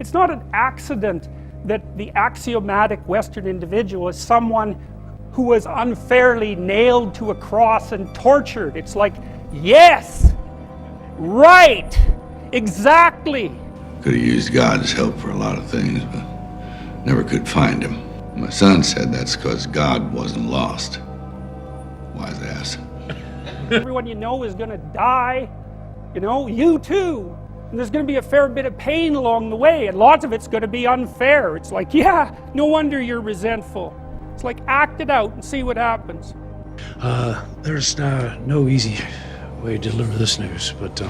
It's not an accident that the axiomatic Western individual is someone who was unfairly nailed to a cross and tortured. It's like, yes, right, exactly. Could have used God's help for a lot of things, but never could find him. My son said that's because God wasn't lost. Wise ass. Everyone you know is going to die, you know, you too. And there's going to be a fair bit of pain along the way, and lots of it's going to be unfair. It's like, yeah, no wonder you're resentful. It's like, act it out and see what happens. There's no easy way to deliver this news, but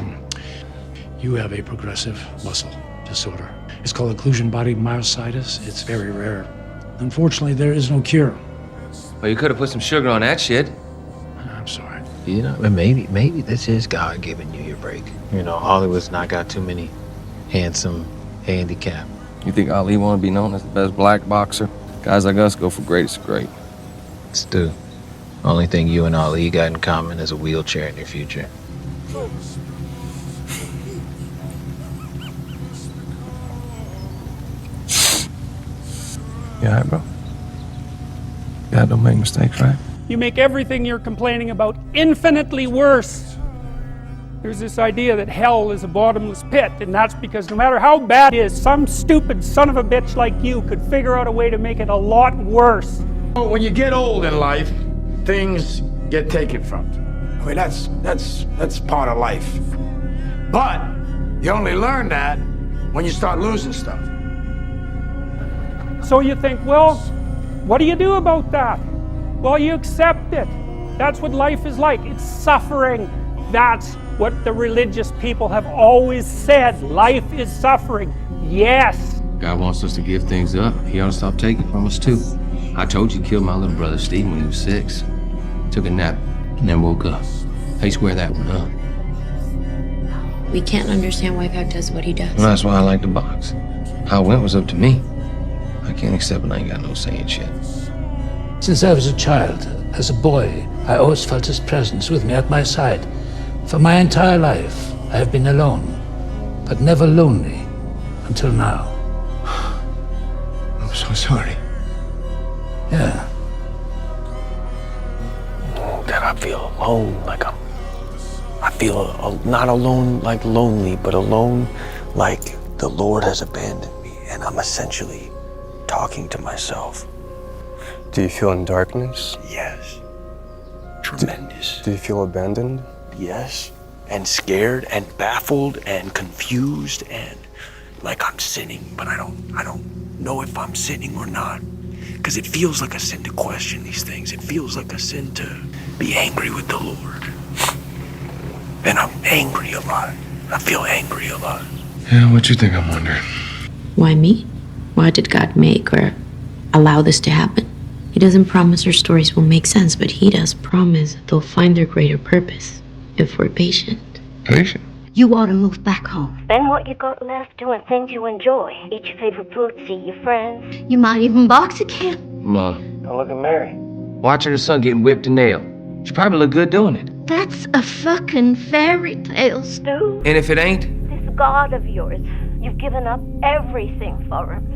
you have a progressive muscle disorder. It's called occlusion body myositis. It's very rare. Unfortunately, there is no cure. Well, you could have put some sugar on that shit. I'm sorry. You know, maybe this is God giving you your break. You know, Hollywood's not got too many handsome handicap. You think Ali want to be known as the best black boxer? Guys like us go for greatest of great. Stu, only thing you and Ali got in common is a wheelchair in your future. You all right, bro? God don't make mistakes, right? You make everything you're complaining about infinitely worse. There's this idea that hell is a bottomless pit, and that's because no matter how bad it is, some stupid son of a bitch like you could figure out a way to make it a lot worse. When you get old in life, things get taken from you. I mean, that's part of life. But you only learn that when you start losing stuff. So you think, well, what do you do about that? Well, you accept it. That's what life is like. It's suffering. That's what the religious people have always said. Life is suffering. Yes. God wants us to give things up. He ought to stop taking from us, too. I told you he killed my little brother Steve when he was 6. Took a nap and then woke up. How you square that one up? We can't understand why Peck does what he does. Well, that's why I like to box. How it went was up to me. I can't accept it. I ain't got no saying shit. Since I was a child, as a boy, I always felt his presence with me at my side. For my entire life, I have been alone, but never lonely until now. I'm so sorry. Yeah. That I feel alone, I feel not alone like lonely, but alone like the Lord has abandoned me, and I'm essentially talking to myself. Do you feel in darkness? Yes. Tremendous. Do you feel abandoned? Yes. And scared and baffled and confused and like I'm sinning, but I don't know if I'm sinning or not. Because it feels like a sin to question these things. It feels like a sin to be angry with the Lord. And I'm angry a lot. I feel angry a lot. Yeah, what you think I'm wondering? Why me? Why did God make or allow this to happen? He doesn't promise our stories will make sense, but he does promise that they'll find their greater purpose if we're patient. Patient? You ought to move back home. Spend what you got left doing things you enjoy. Eat your favorite food, see your friends. You might even box again. Ma, don't look at Mary. Watching her son getting whipped and nailed. She probably look good doing it. That's a fucking fairy tale, Stu. And if it ain't? This God of yours, you've given up everything for him.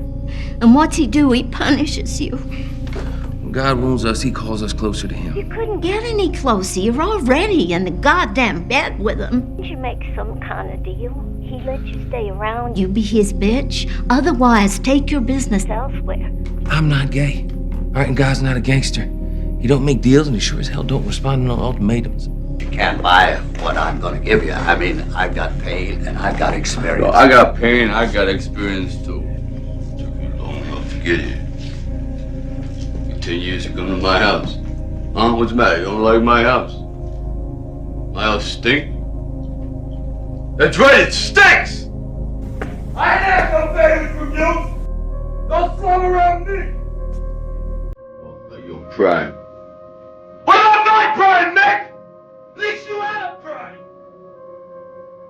And what's he do? He punishes you. When God wounds us, he calls us closer to him. You couldn't get any closer. You're already in the goddamn bed with him. You make some kind of deal. He lets you stay around. You be his bitch. Otherwise, take your business elsewhere. I'm not gay. All right, and God's not a gangster. He don't make deals, and he sure as hell don't respond to no ultimatums. You can't buy what I'm gonna give you. I mean, I've got pain and I've got experience. I got pain, I got experience too. Took me long enough to get here. 10 years to come to my house. Huh? What's the matter? You don't like my house? My house stink? That's right, it stinks! I ain't had no favors from you! Don't slum around me! But you're crying. What about my pride, Nick? At least you had a pride!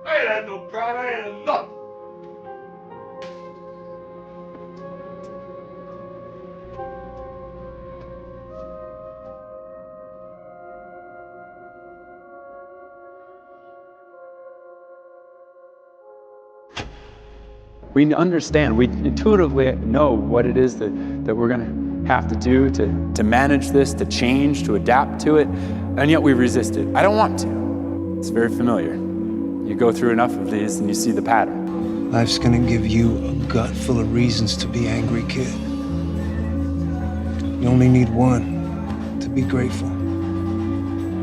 I ain't had no pride, I ain't had nothing! We understand, we intuitively know what it is that we're gonna have to do to manage this, to change, to adapt to it, and yet we resist it. I don't want to. It's very familiar. You go through enough of these and you see the pattern. Life's gonna give you a gut full of reasons to be angry, kid. You only need one, to be grateful.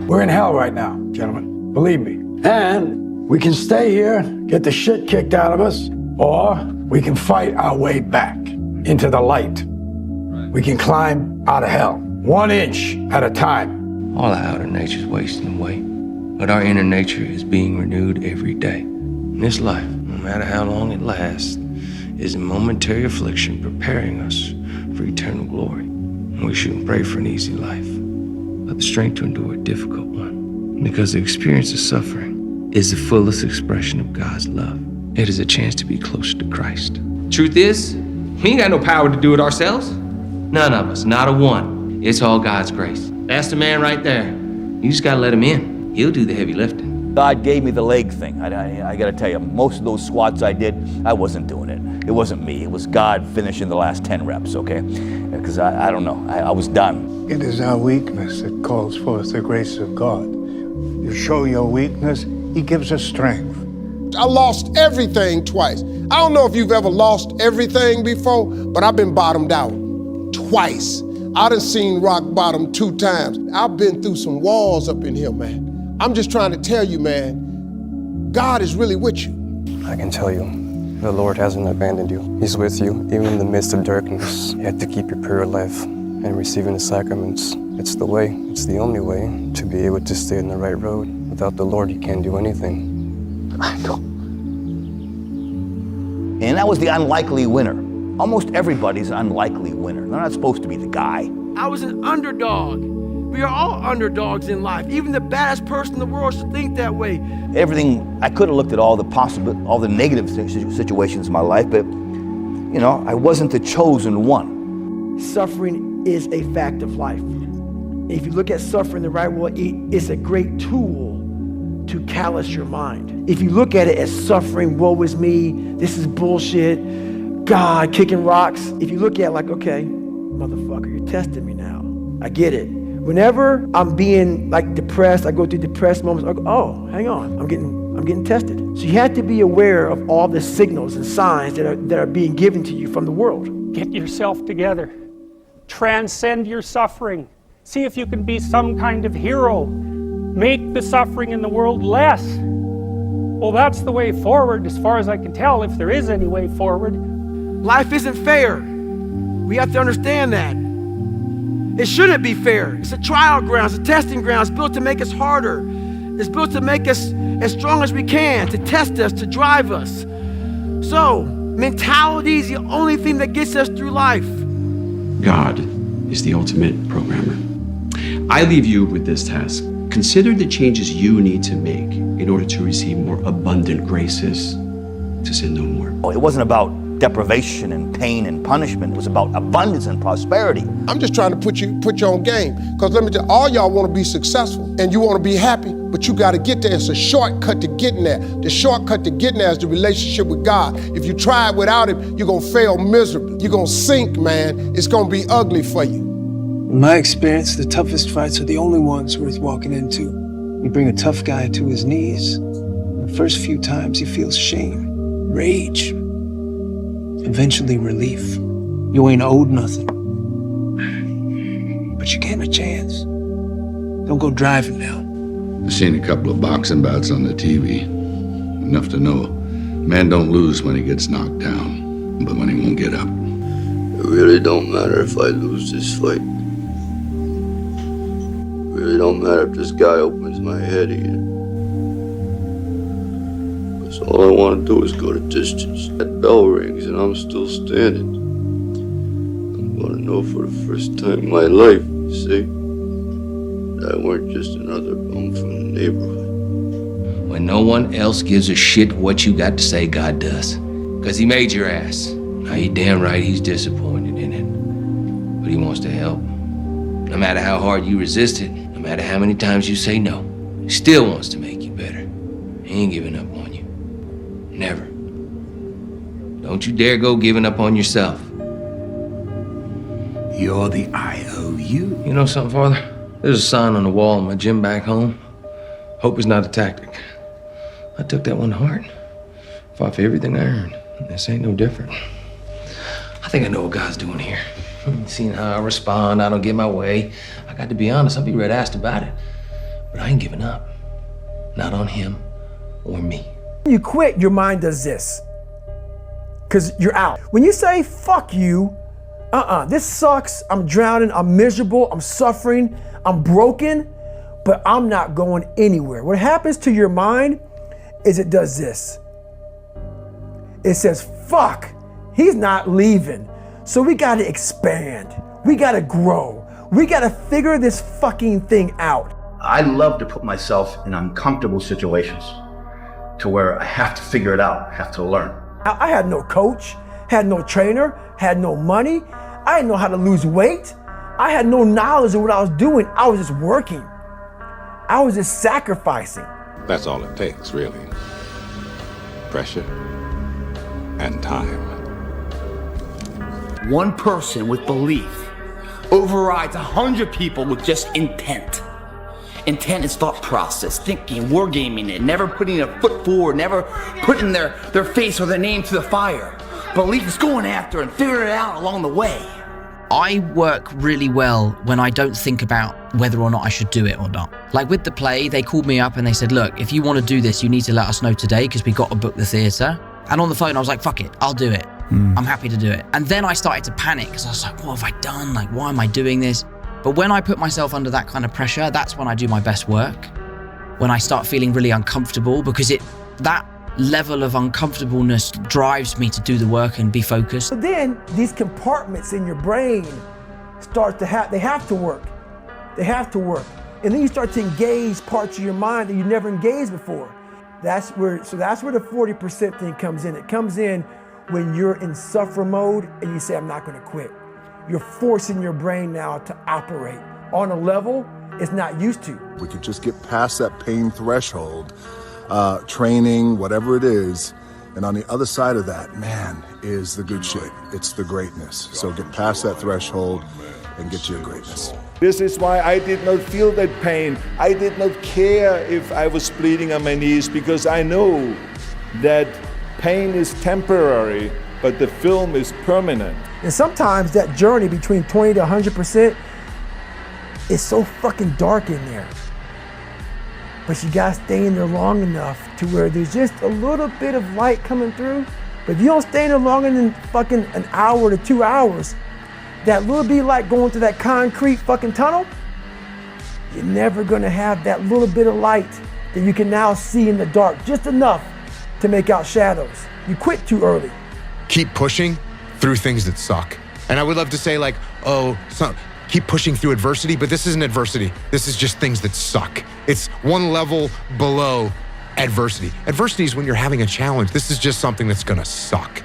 We're in hell right now, gentlemen, believe me. And we can stay here, get the shit kicked out of us, or we can fight our way back into the light. We can climb out of hell, 1 inch at a time. All our outer nature's wasting away, but our inner nature is being renewed every day. And this life, no matter how long it lasts, is a momentary affliction preparing us for eternal glory. And we shouldn't pray for an easy life, but the strength to endure a difficult one. Because the experience of suffering is the fullest expression of God's love. It is a chance to be closer to Christ. Truth is, we ain't got no power to do it ourselves. None of us, not a one. It's all God's grace. That's the man right there. You just gotta let him in. He'll do the heavy lifting. God gave me the leg thing. I gotta tell you, most of those squats I did, I wasn't doing it. It wasn't me. It was God finishing the last 10 reps, okay? Because I don't know, I was done. It is our weakness that calls forth the grace of God. You show your weakness, He gives us strength. I lost everything twice. I don't know if you've ever lost everything before, but I've been bottomed out twice. I done seen rock bottom 2 times. I've been through some walls up in here, man. I'm just trying to tell you, man, God is really with you. I can tell you, the Lord hasn't abandoned you. He's with you, even in the midst of darkness. You have to keep your prayer life and receiving the sacraments. It's the way, it's the only way to be able to stay on the right road. Without the Lord, you can't do anything. And that was the unlikely winner. Almost everybody's an unlikely winner. They're not supposed to be the guy. I was an underdog. We are all underdogs in life. Even the baddest person in the world should think that way. Everything, I could have looked at all the negative situations in my life, but, you know, I wasn't the chosen one. Suffering is a fact of life. If you look at suffering the right way, it's a great tool to callous your mind. If you look at it as suffering, woe is me, this is bullshit, God kicking rocks. If you look at it like, okay, motherfucker, you're testing me now. I get it. Whenever I'm being like depressed, I go through depressed moments, I go, oh, hang on, I'm getting tested. So you have to be aware of all the signals and signs that are being given to you from the world. Get yourself together. Transcend your suffering. See if you can be some kind of hero. Make the suffering in the world less. Well, that's the way forward, as far as I can tell, if there is any way forward. Life isn't fair. We have to understand that. It shouldn't be fair. It's a trial ground, it's a testing ground. It's built to make us harder. It's built to make us as strong as we can, to test us, to drive us. So, mentality is the only thing that gets us through life. God is the ultimate programmer. I leave you with this task. Consider the changes you need to make in order to receive more abundant graces to sin no more. It wasn't about deprivation and pain and punishment. It was about abundance and prosperity. I'm just trying to put you on game. Because let me tell you, all y'all want to be successful and you want to be happy, but you got to get there. It's a shortcut to getting there. The shortcut to getting there is the relationship with God. If you try it without Him, you're going to fail miserably. You're going to sink, man. It's going to be ugly for you. In my experience, the toughest fights are the only ones worth walking into. You bring a tough guy to his knees. The first few times he feels shame, rage, eventually relief. You ain't owed nothing, but you're getting a chance. Don't go driving now. I've seen a couple of boxing bouts on the TV. Enough to know a man don't lose when he gets knocked down, but when he won't get up. It really don't matter if I lose this fight. It really don't matter if this guy opens my head either. Because all I want to do is go the distance. That bell rings and I'm still standing. I'm going to know for the first time in my life, you see, that I weren't just another bum from the neighborhood. When no one else gives a shit what you got to say, God does. Because He made your ass. Now, you damn right He's disappointed in it. But He wants to help. No matter how hard you resist it, no matter how many times you say no, He still wants to make you better. He ain't giving up on you. Never. Don't you dare go giving up on yourself. You're the IOU. You know something, Father? There's a sign on the wall in my gym back home. Hope is not a tactic. I took that one to heart. Fought for everything I earned. This ain't no different. I think I know what God's doing here. Seeing how I respond, I don't get my way. I got to be honest, I'll be red asked about it. But I ain't giving up. Not on him or me. When you quit, your mind does this. Because you're out. When you say, fuck you, this sucks, I'm drowning, I'm miserable, I'm suffering, I'm broken, but I'm not going anywhere. What happens to your mind is it does this. It says, fuck, he's not leaving. So we gotta expand. We gotta grow. We gotta figure this fucking thing out. I love to put myself in uncomfortable situations to where I have to figure it out, have to learn. I had no coach, had no trainer, had no money. I didn't know how to lose weight. I had no knowledge of what I was doing. I was just working. I was just sacrificing. That's all it takes, really. Pressure and time. One person with belief overrides 100 people with just intent. Intent is thought process, thinking, wargaming it, never putting a foot forward, never putting their face or their name to the fire. Belief is going after and figuring it out along the way. I work really well when I don't think about whether or not I should do it or not. Like with the play, they called me up and they said, look, if you want to do this, you need to let us know today because we got to book the theatre. And on the phone, I was like, fuck it, I'll do it. I'm happy to do it. And then I started to panic because I was like, what have I done? Like, why am I doing this? But when I put myself under that kind of pressure, that's when I do my best work. When I start feeling really uncomfortable because that level of uncomfortableness drives me to do the work and be focused. So then these compartments in your brain start to they have to work. They have to work. And then you start to engage parts of your mind that you never engaged before. That's where the 40% thing comes in. It comes in when you're in suffer mode and you say, I'm not gonna quit. You're forcing your brain now to operate on a level it's not used to. We could just get past that pain threshold, training, whatever it is, and on the other side of that, man, is the good shit. It's the greatness. So get past that threshold and get to your greatness. This is why I did not feel that pain. I did not care if I was bleeding on my knees because I know that pain is temporary, but the film is permanent. And sometimes that journey between 20 to 100% is so fucking dark in there. But you gotta stay in there long enough to where there's just a little bit of light coming through. But if you don't stay in there longer than fucking an hour to 2 hours, that little bit like going through that concrete fucking tunnel, you're never gonna have that little bit of light that you can now see in the dark, just enough to make out shadows. You quit too early. Keep pushing through things that suck. And I would love to say like, keep pushing through adversity, but this isn't adversity. This is just things that suck. It's one level below adversity. Adversity is when you're having a challenge. This is just something that's gonna suck.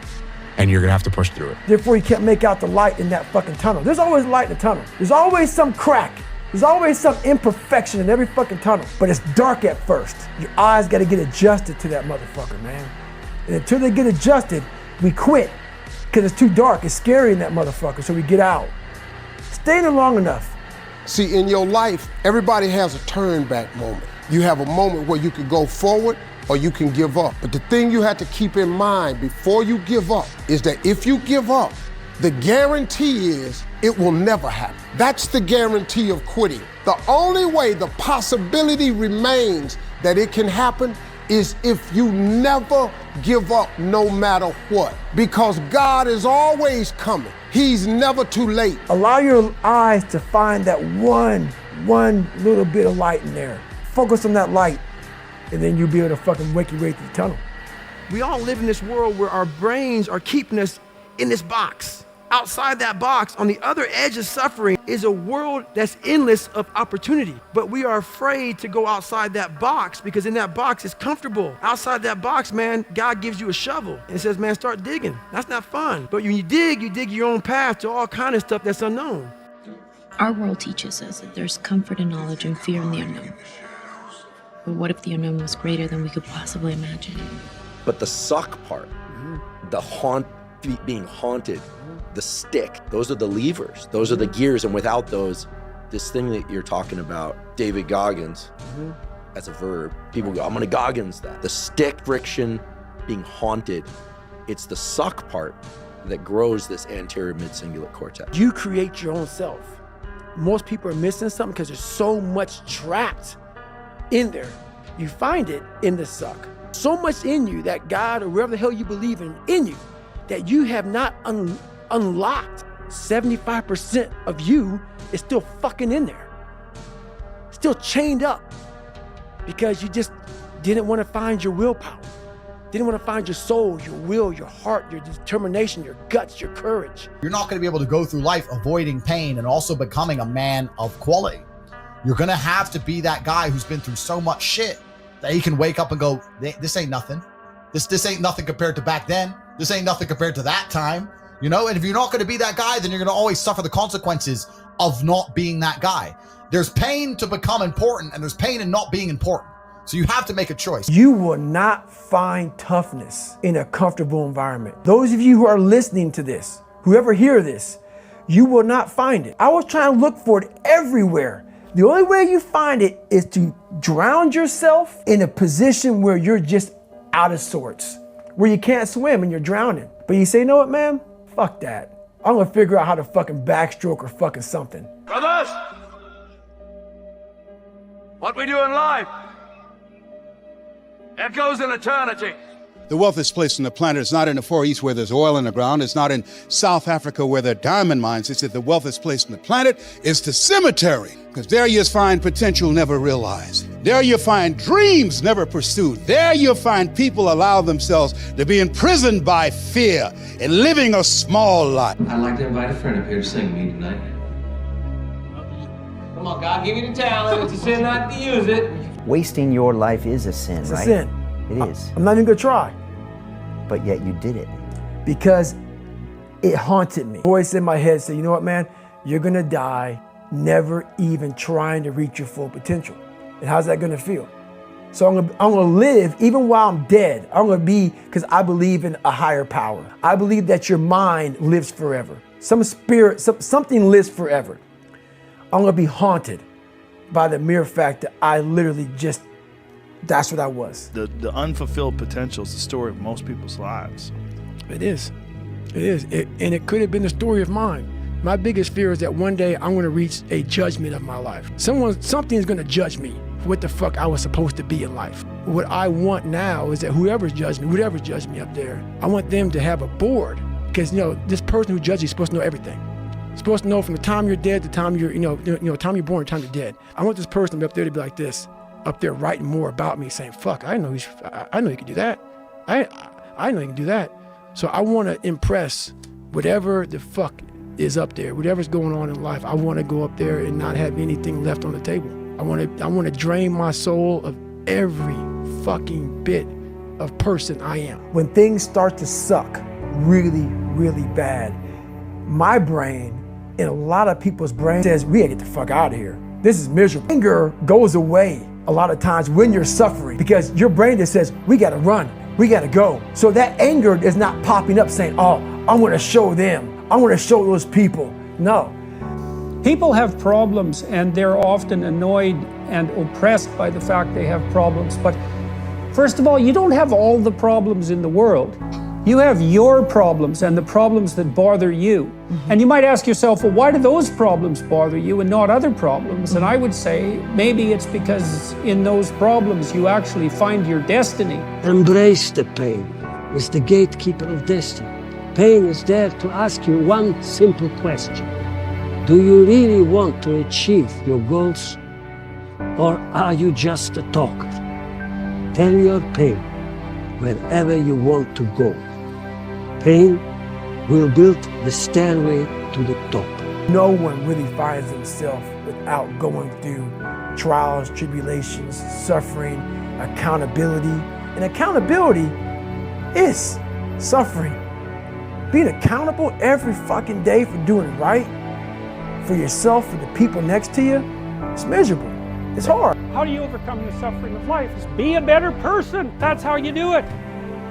And you're gonna have to push through it. Therefore, you can't make out the light in that fucking tunnel. There's always light in the tunnel. There's always some crack. There's always some imperfection in every fucking tunnel. But it's dark at first. Your eyes gotta get adjusted to that motherfucker, man. And until they get adjusted, we quit. Because it's too dark, it's scary in that motherfucker, so we get out. Stay there long enough. See, in your life, everybody has a turn back moment. You have a moment where you can go forward or you can give up. But the thing you have to keep in mind before you give up is that if you give up, the guarantee is it will never happen. That's the guarantee of quitting. The only way the possibility remains that it can happen is if you never give up no matter what. Because God is always coming. He's never too late. Allow your eyes to find that one little bit of light in there. Focus on that light, and then you'll be able to fucking make your way through the tunnel. We all live in this world where our brains are keeping us in this box. Outside that box, on the other edge of suffering, is a world that's endless of opportunity. But we are afraid to go outside that box because in that box it's comfortable. Outside that box, man, God gives you a shovel and says, man, start digging. That's not fun. But when you dig your own path to all kind of stuff that's unknown. Our world teaches us that there's comfort in knowledge and fear in the unknown. But what if the unknown was greater than we could possibly imagine? But the suck part, the haunt being haunted, the stick, those are the levers, those are the gears, and without those, this thing that you're talking about, David Goggins, as a verb, people go, I'm gonna Goggins that. The stick friction, being haunted, it's the suck part that grows this anterior mid-cingulate cortex. You create your own self. Most people are missing something because there's so much trapped in there. You find it in the suck. So much in you that God or wherever the hell you believe in you, that you have not unlocked. 75% of you is still fucking in there. Still chained up because you just didn't want to find your willpower. Didn't want to find your soul, your will, your heart, your determination, your guts, your courage. You're not going to be able to go through life avoiding pain and also becoming a man of quality. You're going to have to be that guy who's been through so much shit that he can wake up and go, this ain't nothing. This ain't nothing compared to back then. This ain't nothing compared to that time. You know, and if you're not going to be that guy, then you're going to always suffer the consequences of not being that guy. There's pain to become important, and there's pain in not being important. So you have to make a choice. You will not find toughness in a comfortable environment. Those of you who are listening to this, whoever hear this, you will not find it. I was trying to look for it everywhere. The only way you find it is to drown yourself in a position where you're just out of sorts, where you can't swim and you're drowning. But you say, you know what, man? Fuck that. I'm gonna figure out how to fucking backstroke or fucking something. Brothers, what we do in life echoes in eternity. The wealthiest place on the planet is not in the Far East where there's oil in the ground. It's not in South Africa where there are diamond mines. It's that the wealthiest place on the planet is the cemetery, because there you find potential never realized. There you find dreams never pursued. There you find people allow themselves to be imprisoned by fear and living a small life. I'd like to invite a friend up here to sing with me tonight. Come on, God, give you the talent. It's a sin not to use it. Wasting your life is a sin, It's right? a sin. It is. I'm not even gonna try. But yet you did it. Because it haunted me. Voice in my head said, you know what, man? You're gonna die never even trying to reach your full potential. And how's that gonna feel? So I'm gonna live even while I'm dead. I'm gonna be, because I believe in a higher power. I believe that your mind lives forever. Some spirit, something lives forever. I'm gonna be haunted by the mere fact that I literally just, that's what I was. The unfulfilled potential is the story of most people's lives. It is. It is. And it could have been the story of mine. My biggest fear is that one day I'm going to reach a judgment of my life. Something's going to judge me for what the fuck I was supposed to be in life. What I want now is that whoever judged me up there, I want them to have a board. Because, you know, this person who judges you is supposed to know everything. You're supposed to know from the time you're dead to the time you're, time you're born, time you're dead. I want this person up there to be like this, up there writing more about me, saying, fuck, I know you can do that. I know you can do that. So I want to impress whatever the fuck is up there, whatever's going on in life. I want to go up there and not have anything left on the table. I want to drain my soul of every fucking bit of person I am. When things start to suck really, really bad, my brain and a lot of people's brain says, we gotta get the fuck out of here. This is miserable. Anger goes away a lot of times when you're suffering because your brain just says, we gotta run, we gotta go. So that anger is not popping up saying, oh, I'm gonna show them, I'm gonna show those people. No. People have problems and they're often annoyed and oppressed by the fact they have problems. But first of all, you don't have all the problems in the world. You have your problems and the problems that bother you. And you might ask yourself, well, why do those problems bother you and not other problems? And I would say, maybe it's because in those problems you actually find your destiny. Embrace the pain. It's the gatekeeper of destiny. Pain is there to ask you one simple question. Do you really want to achieve your goals? Or are you just a talker? Tell your pain wherever you want to go. Pain will build the stairway to the top. No one really finds themselves without going through trials, tribulations, suffering, accountability. And accountability is suffering. Being accountable every fucking day for doing right for yourself, for the people next to you, it's miserable. It's hard. How do you overcome the suffering of life? Is be a better person. That's how you do it.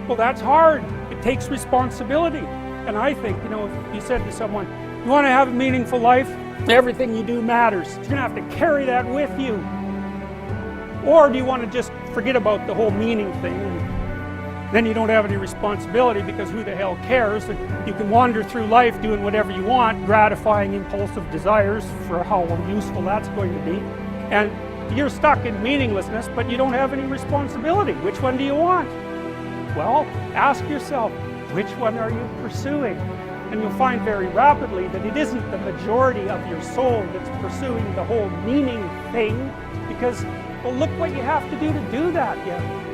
Well, that's hard. It takes responsibility. And I think, you know, if you said to someone, you want to have a meaningful life? Everything you do matters. You're going to have to carry that with you. Or do you want to just forget about the whole meaning thing, and then you don't have any responsibility because who the hell cares? And you can wander through life doing whatever you want, gratifying impulsive desires for how useful that's going to be. And you're stuck in meaninglessness, but you don't have any responsibility. Which one do you want? Well, ask yourself, which one are you pursuing? And you'll find very rapidly that it isn't the majority of your soul that's pursuing the whole meaning thing, because, well, look what you have to do that. You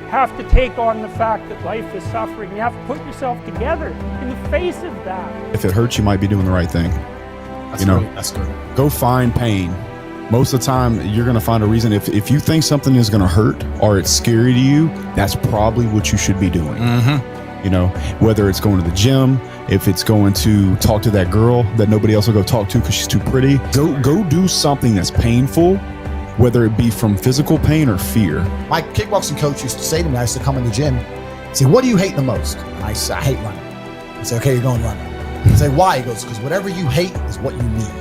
have to take on the fact that life is suffering. You have to put yourself together in the face of that. If it hurts, you might be doing the right thing. That's good. That's good. Go find pain. Most of the time, you're going to find a reason. If you think something is going to hurt or it's scary to you, that's probably what you should be doing. You know, whether it's going to the gym, if it's going to talk to that girl that nobody else will go talk to because she's too pretty, go do something that's painful, whether it be from physical pain or fear. My kickboxing coach used to say to me, I used to come in the gym, say, what do you hate the most? And I say, I hate running. He said, okay, you're going running. I say, why? He goes, because whatever you hate is what you need.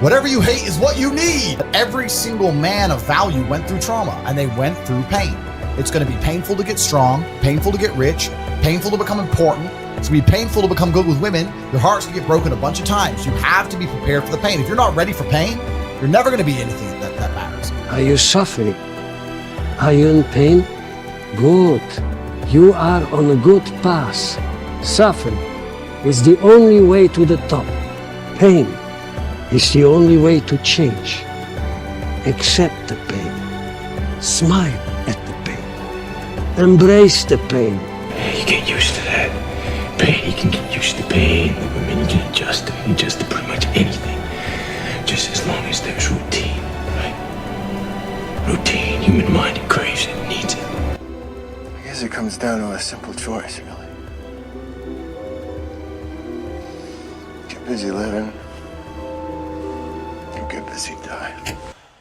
Whatever you hate is what you need. Every single man of value went through trauma, and they went through pain. It's going to be painful to get strong, painful to get rich, painful to become important. It's going to be painful to become good with women. Your heart's going to get broken a bunch of times. You have to be prepared for the pain. If you're not ready for pain, you're never going to be anything that matters. Are you suffering? Are you in pain? Good. You are on a good path. Suffering is the only way to the top. Pain is the only way to change. Accept the pain. Smile at the pain. Embrace the pain. You get used to that. Pain, you can get used to pain. The women, you can adjust to pretty much anything. Just as long as there's routine, right? Routine, human mind, it craves it, needs it. I guess it comes down to a simple choice, really. Get busy living, or get busy dying.